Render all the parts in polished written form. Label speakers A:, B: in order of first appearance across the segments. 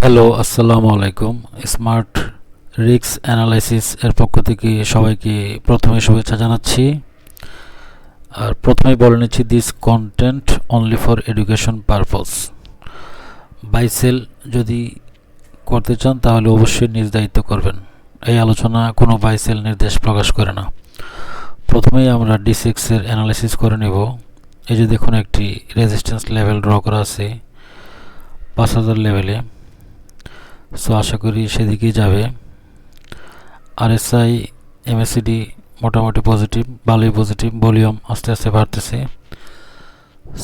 A: Hello, আসসালামু আলাইকুম। Smart risk analysis এর পক্ষ থেকে সবাইকে প্রথমে শুভেচ্ছা জানাচ্ছি। আর প্রথমেই বলে নিচ্ছি, this content only for education purpose. Buy sell যদি করতে চান তাহলে অবশ্যই নিজ দায়িত্ব করবেন। এই আলোচনা কোনো বাই সেল নির্দেশ প্রকাশ করে না। প্রথমেই আমরা D6 এর অ্যানালাইসিস করে নেব। এই যে দেখুন, একটি রেজিস্ট্যান্স লেভেল ড্র করা আছে 5000 লেভেলে। সো আশা করি সেদিকেই যাবে। RSI MACD মোটামুটি পজিটিভ, ভালোই পজিটিভ, ভলিউম আস্তে আস্তে বাড়তেছে।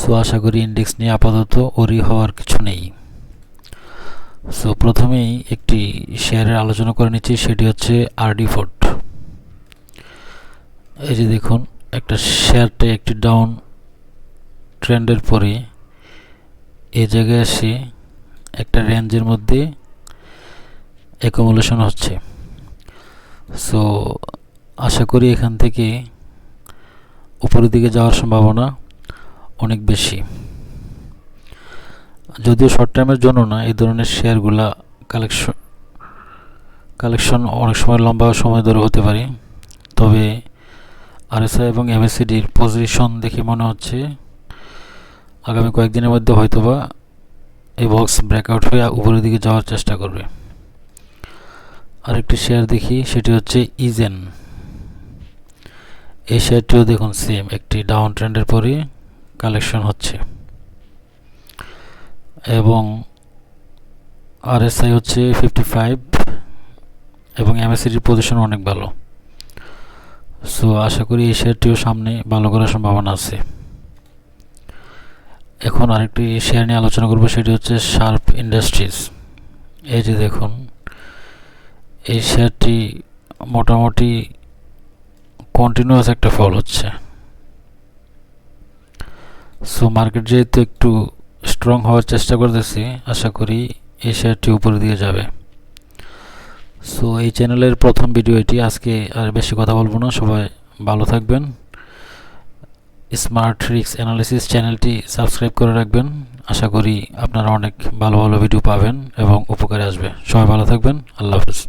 A: সো আশা করি ইন্ডেক্স নিয়ে আপাতত ওরি হওয়ার কিছু নেই। সো প্রথমেই একটি শেয়ারের আলোচনা করে নিচ্ছি, সেটি হচ্ছে RD Fort। এই যে দেখুন, একটা শেয়ারটা একটি ডাউন ট্রেন্ডের পরে এই জায়গায় এসে একটা রেঞ্জের মধ্যে অ্যাকুমুলেশন হচ্ছে। সো আশা করি এখান থেকে উপরের দিকে যাওয়ার সম্ভাবনা অনেক বেশি। যদিও শর্ট টাইমের জন্য না, এই ধরনের শেয়ারগুলা কালেকশন অনেক সময় লম্বা সময় ধরে হতে পারে। তবে RSI এবং MACDর পজিশন দেখে মনে হচ্ছে আগামী কয়েকদিনের মধ্যে হয়তোবা এই বক্স ব্রেকআউট হয়ে উপরের দিকে যাওয়ার চেষ্টা করবে। আরেকটি শেয়ার দেখি, সেটি হচ্ছে ইজেন। এই শেয়ারটিও দেখুন সেম একটি ডাউন ট্রেন্ডের পরে কালেকশন হচ্ছে এবং RSI হচ্ছে 55 এবং MACDর পজিশন অনেক ভালো। সো আশা করি এই শেয়ারটিও সামনে ভালো করার সম্ভাবনা আছে। এখন আরেকটি শেয়ার নিয়ে আলোচনা করব, সেটি হচ্ছে শার্প ইন্ডাস্ট্রিজ। এই যে দেখুন, এই শেয়ারটি মোটামুটি কন্টিনিউয়াস একটা ফল হচ্ছে। সো মার্কেট যেহেতু একটু স্ট্রং হওয়ার চেষ্টা করতেছি, আশা করি এই শেয়ারটি উপরে দিয়ে যাবে। সো এই চ্যানেলের প্রথম ভিডিও এটি। আজকে আর বেশি কথা বলবো না, সবাই ভালো থাকবেন। স্মার্ট রিস্ক অ্যানালিসিস চ্যানেলটি সাবস্ক্রাইব করে রাখবেন। আশা করি আপনারা অনেক ভালো ভালো ভিডিও পাবেন এবং উপকারে আসবে। সবাই ভালো থাকবেন। আল্লাহ হাফেজ।